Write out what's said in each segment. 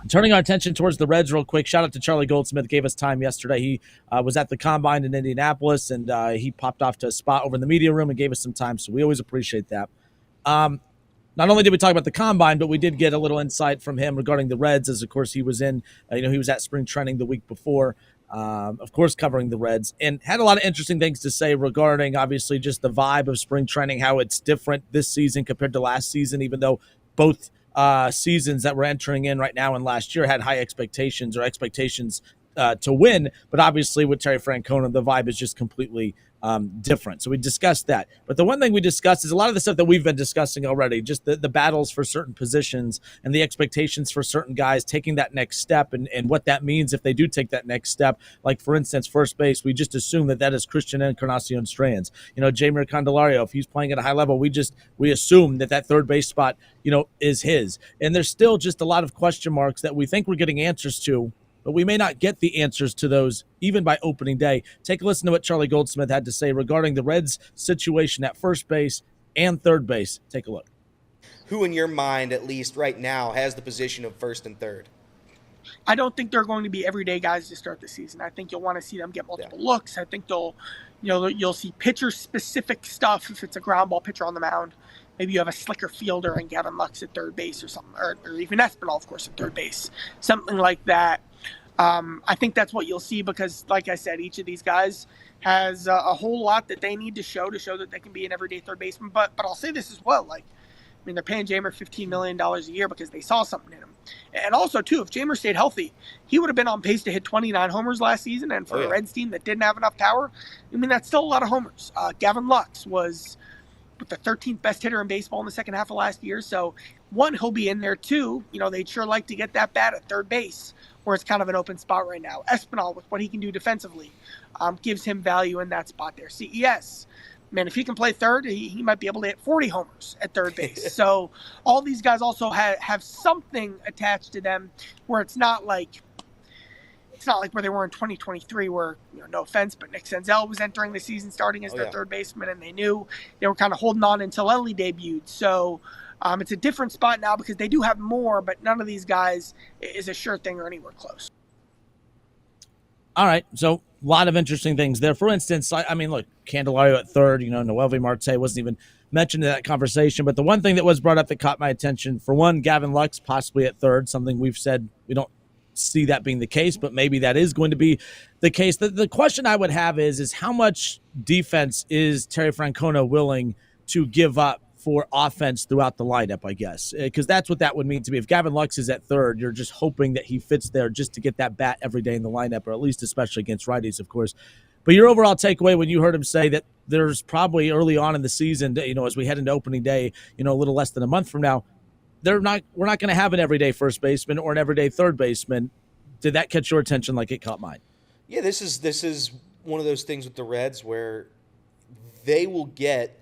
Turning our attention towards the Reds real quick, shout out to Charlie Goldsmith, gave us time yesterday. He was at the Combine in Indianapolis, and he popped off to a spot over in the media room and gave us some time, so we always appreciate that. Um, Not only did we talk about the Combine, but we did get a little insight from him regarding the Reds, as of course he was he was at spring training the week before, of course covering the Reds, and had a lot of interesting things to say regarding obviously just the vibe of spring training, how it's different this season compared to last season, even though both seasons that we're entering in right now and last year had high expectations to win. But obviously with Terry Francona, the vibe is just completely different. So we discussed that. But the one thing we discussed is a lot of the stuff that we've been discussing already, just the battles for certain positions and the expectations for certain guys taking that next step, and what that means if they do take that next step. Like, for instance, first base, we just assume that is Christian Encarnacion-Strand. Jeimer Candelario, if he's playing at a high level, we assume that third base spot, is his. And there's still just a lot of question marks that we think we're getting answers to, but we may not get the answers to those even by opening day. Take a listen to what Charlie Goldsmith had to say regarding the Reds' situation at first base and third base. Take a look. Who in your mind, at least right now, has the position of first and third? I don't think they're going to be everyday guys to start the season. I think you'll want to see them get multiple looks. I think you'll see pitcher-specific stuff if it's a ground ball pitcher on the mound. Maybe you have a slicker fielder and Gavin Lux at third base or something, or even Espinal, of course, at third base, something like that. I think that's what you'll see because, like I said, each of these guys has a whole lot that they need to show that they can be an everyday third baseman. But I'll say this as well. They're paying Jeimer $15 million a year because they saw something in him. And also, too, if Jeimer stayed healthy, he would have been on pace to hit 29 homers last season. And for a Reds team that didn't have enough power, that's still a lot of homers. Gavin Lux was the 13th best hitter in baseball in the second half of last year. So, one, he'll be in there. Two, they'd sure like to get that bat at third base, where it's kind of an open spot right now. Espinal, with what he can do defensively, gives him value in that spot there. CES, man, if he can play third, he might be able to hit 40 homers at third base. So all these guys also have something attached to them where it's not like where they were in 2023 where, no offense, but Nick Senzel was entering the season starting as their third baseman, and they knew they were kind of holding on until Ellie debuted. So it's a different spot now because they do have more, but none of these guys is a sure thing or anywhere close. All right, so a lot of interesting things there. For instance, look, Candelario at third, Noelvi Marte wasn't even mentioned in that conversation, but the one thing that was brought up that caught my attention, for one, Gavin Lux possibly at third, something we've said we don't see that being the case, but maybe that is going to be the case. The question I would have is how much defense is Terry Francona willing to give up for offense throughout the lineup, I guess, because that's what that would mean to me. If Gavin Lux is at third, you're just hoping that he fits there just to get that bat every day in the lineup, or at least especially against righties, of course. But your overall takeaway when you heard him say that there's probably early on in the season, as we head into opening day, a little less than a month from now, we're not going to have an everyday first baseman or an everyday third baseman. Did that catch your attention like it caught mine? Yeah, this is one of those things with the Reds where they will get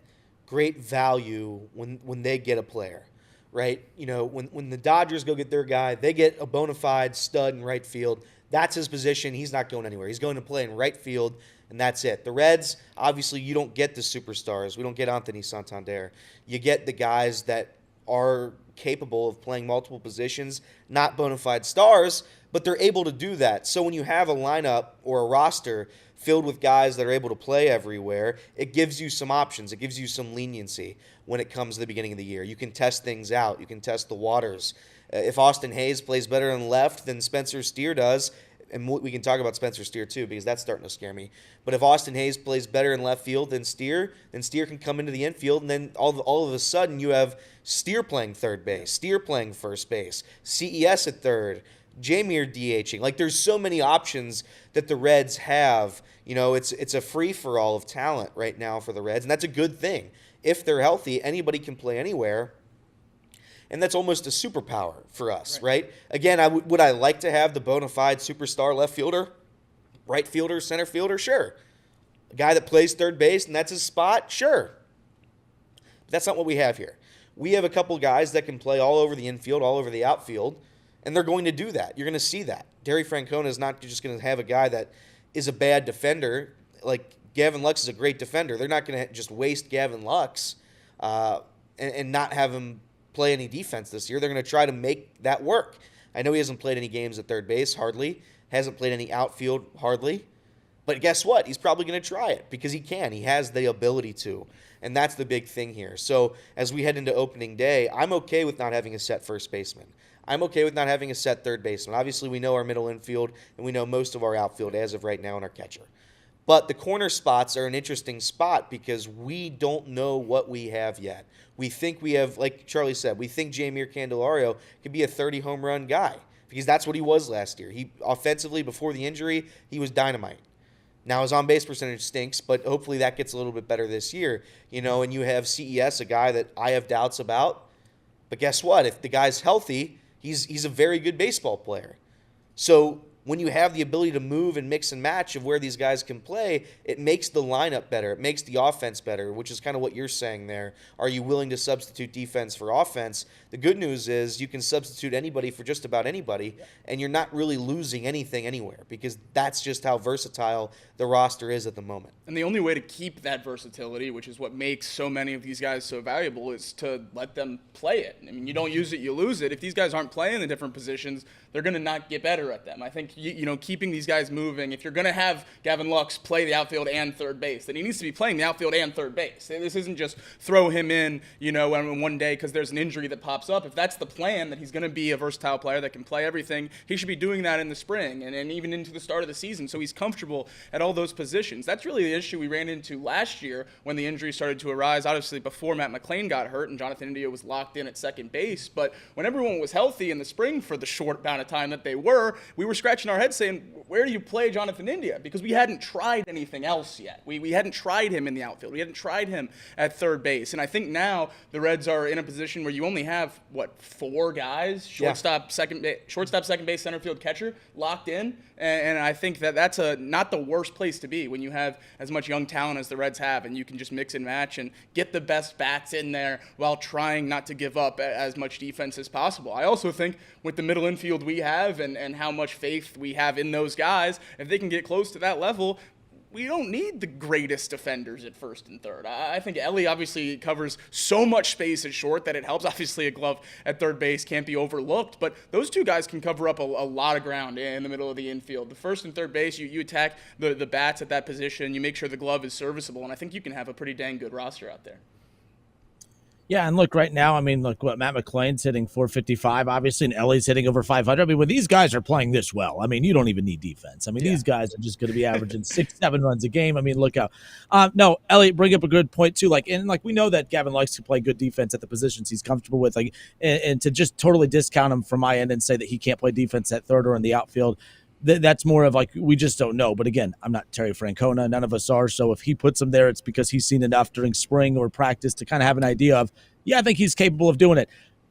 great value when they get a player, right? When the Dodgers go get their guy, they get a bona fide stud in right field. That's his position. He's not going anywhere. He's going to play in right field, and that's it. The Reds, obviously, you don't get the superstars. We don't get Anthony Santander. You get the guys that are capable of playing multiple positions, not bona fide stars, but they're able to do that. So when you have a lineup or a roster filled with guys that are able to play everywhere, it gives you some options. It gives you some leniency when it comes to the beginning of the year. You can test things out. You can test the waters. If Austin Hayes plays better on left than Spencer Steer does, and we can talk about Spencer Steer too because that's starting to scare me. But if Austin Hayes plays better in left field than Steer can come into the infield, and then all of a sudden you have Steer playing third base, Steer playing first base, CES at third, Jeimer DHing. Like, there's so many options that the Reds have. It's a free-for-all of talent right now for the Reds, and that's a good thing. If they're healthy, anybody can play anywhere. And that's almost a superpower for us, right? Again, would I like to have the bona fide superstar left fielder, right fielder, center fielder? Sure. A guy that plays third base and that's his spot? Sure. But that's not what we have here. We have a couple guys that can play all over the infield, all over the outfield, and they're going to do that. You're going to see that. Terry Francona is not just going to have a guy that is a bad defender. Like, Gavin Lux is a great defender. They're not going to just waste Gavin Lux and not have him play any defense this year. They're going to try to make that work. I know he hasn't played any games at third base, hardly. Hasn't played any outfield, hardly. But guess what? He's probably going to try it because he can. He has the ability to. And that's the big thing here. So as we head into opening day, I'm okay with not having a set first baseman. I'm okay with not having a set third baseman. Obviously, we know our middle infield, and we know most of our outfield as of right now in our catcher. But the corner spots are an interesting spot because we don't know what we have yet. We think we have, like Charlie said, we think Jeimer Candelario could be a 30 home run guy because that's what he was last year. He offensively, before the injury, he was dynamite. Now his on-base percentage stinks, but hopefully that gets a little bit better this year. And you have CES, a guy that I have doubts about. But guess what? If the guy's healthy, he's a very good baseball player. So when you have the ability to move and mix and match of where these guys can play, it makes the lineup better. It makes the offense better, which is kind of what you're saying there. Are you willing to substitute defense for offense? The good news is you can substitute anybody for just about anybody, and you're not really losing anything anywhere because that's just how versatile the roster is at the moment. And the only way to keep that versatility, which is what makes so many of these guys so valuable, is to let them play it. I mean, you don't use it, you lose it. If these guys aren't playing the different positions, they're going to not get better at them. I think, keeping these guys moving, if you're going to have Gavin Lux play the outfield and third base, then he needs to be playing the outfield and third base. This isn't just throw him in, one day because there's an injury that pops up. If that's the plan, that he's going to be a versatile player that can play everything, he should be doing that in the spring and even into the start of the season so he's comfortable at all those positions. That's really the issue we ran into last year when the injuries started to arise, obviously before Matt McClain got hurt and Jonathan India was locked in at second base. But when everyone was healthy in the spring for the short amount of time that they were, we were scratching our heads saying, where do you play Jonathan India? Because we hadn't tried anything else yet. We hadn't tried him in the outfield. We hadn't tried him at third base. And I think now the Reds are in a position where you only have, 4 guys, shortstop, second base, center field, catcher, locked in. And I think that's not the worst place to be when you have as much young talent as the Reds have, and you can just mix and match and get the best bats in there while trying not to give up as much defense as possible. I also think with the middle infield we have and how much faith we have in those guys, if they can get close to that level, we don't need the greatest defenders at first and third. I think Ellie obviously covers so much space at short that it helps. Obviously, a glove at third base can't be overlooked, but those two guys can cover up a lot of ground in the middle of the infield. The first and third base, you attack the bats at that position, you make sure the glove is serviceable, and I think you can have a pretty dang good roster out there. Yeah, and look, right now, what Matt McClain's hitting 455, obviously, and Ellie's hitting over 500. When these guys are playing this well, you don't even need defense. These guys are just going to be averaging 6-7 runs a game. Look out. No, Ellie, bring up a good point, too. We know that Gavin likes to play good defense at the positions he's comfortable with. And to just totally discount him from my end and say that he can't play defense at third or in the outfield, that's more of we just don't know. But again, I'm not Terry Francona. None of us are. So if he puts him there, it's because he's seen enough during spring or practice to kind of have an idea of, I think he's capable of doing it.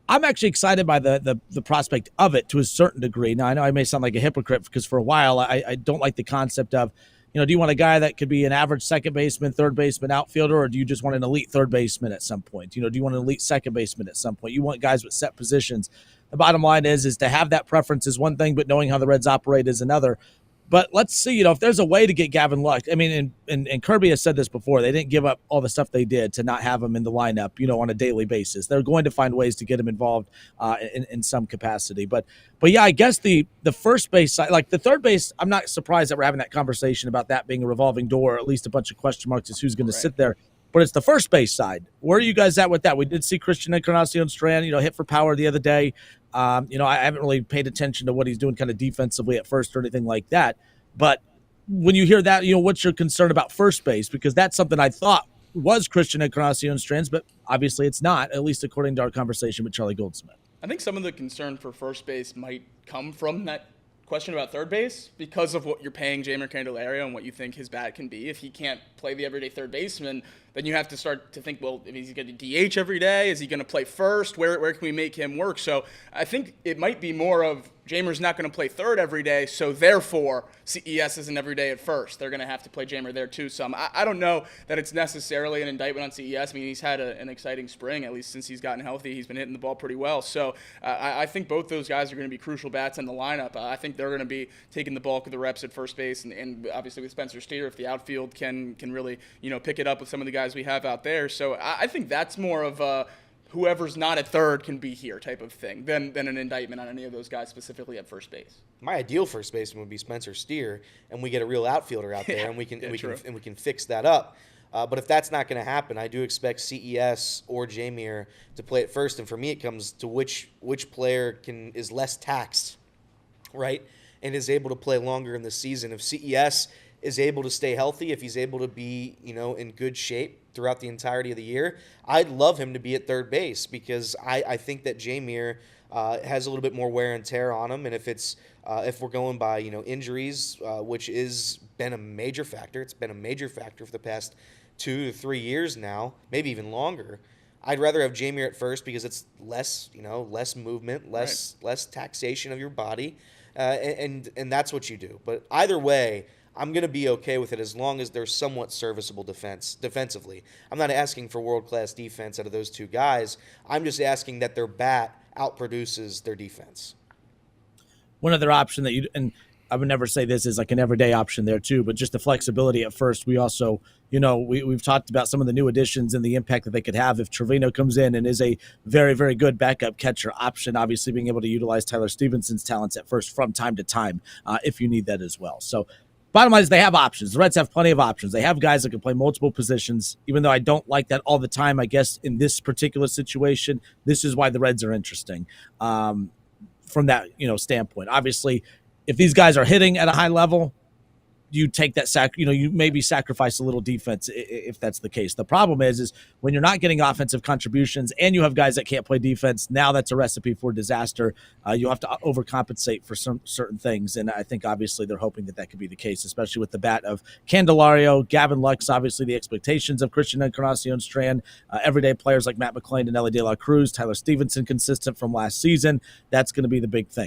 I'm actually excited by the prospect of it to a certain degree. Now, I know I may sound like a hypocrite because for a while I don't like the concept of, do you want a guy that could be an average second baseman, third baseman, outfielder, or do you just want an elite third baseman at some point? Do you want an elite second baseman at some point? You want guys with set positions. The bottom line is to have that preference is one thing, but knowing how the Reds operate is another. But let's see, if there's a way to get Gavin Lux. And Kirby has said this before. They didn't give up all the stuff they did to not have him in the lineup, on a daily basis. They're going to find ways to get him involved in some capacity. But yeah, I guess the first base side, the third base, I'm not surprised that we're having that conversation about that being a revolving door, or at least a bunch of question marks as who's going to sit there. But it's the first base side. Where are you guys at with that? We did see Christian Encarnacion-Strand, hit for power the other day. I haven't really paid attention to what he's doing kind of defensively at first or anything like that. But when you hear that, what's your concern about first base? Because that's something I thought was Christian Encarnacion-Strand, but obviously it's not, at least according to our conversation with Charlie Goldsmith. I think some of the concern for first base might come from that question about third base because of what you're paying Jeimer Candelario and what you think his bat can be. If he can't play the everyday third baseman, then you have to start to think, well, if he's going to DH every day, is he going to play first? Where can we make him work? So I think it might be more of Jeimer's not going to play third every day, so therefore CES isn't every day at first. They're going to have to play Jeimer there too. So I don't know that it's necessarily an indictment on CES. He's had an exciting spring, at least since he's gotten healthy. He's been hitting the ball pretty well. So I think both those guys are going to be crucial bats in the lineup. I think they're going to be taking the bulk of the reps at first base, and obviously with Spencer Steer, if the outfield can really pick it up with some of the guys we have out there. So I think that's more of a whoever's not at third can be here type of thing than an indictment on any of those guys specifically at first base. My ideal first baseman would be Spencer Steer, and we get a real outfielder out there, Yeah, and we can true. we can fix that up. But if that's not going to happen, I do expect CES or Jeimer to play at first. And for me, it comes to which player is less taxed, right, and is able to play longer in the season. If CES is able to stay healthy, if he's able to be, in good shape throughout the entirety of the year, I'd love him to be at third base, because I think that Jeimer has a little bit more wear and tear on him. And if we're going by, injuries, which has been a major factor, it's been a major factor for the past 2 to 3 years now, maybe even longer. I'd rather have Jeimer at first, because it's less movement, less taxation of your body, and that's what you do. But either way, I'm going to be okay with it as long as they're somewhat serviceable defensively. I'm not asking for world-class defense out of those two guys. I'm just asking that their bat outproduces their defense. One other option that and I would never say this is like an everyday option there too, but just the flexibility at first. We also, we've talked about some of the new additions and the impact that they could have if Trevino comes in and is a very, very good backup catcher option, obviously being able to utilize Tyler Stevenson's talents at first from time to time if you need that as well. So bottom line is they have options. The Reds have plenty of options. They have guys that can play multiple positions, even though I don't like that all the time. I guess in this particular situation, this is why the Reds are interesting from that standpoint. Obviously, if these guys are hitting at a high level, you take that you maybe sacrifice a little defense if that's the case. The problem is when you're not getting offensive contributions and you have guys that can't play defense, now that's a recipe for disaster. You have to overcompensate for some certain things, and I think obviously they're hoping that could be the case, especially with the bat of Candelario, Gavin Lux, obviously the expectations of Christian Encarnacion-Strand, everyday players like Matt McClain and Ellie De La Cruz, Tyler Stevenson consistent from last season. That's going to be the big thing.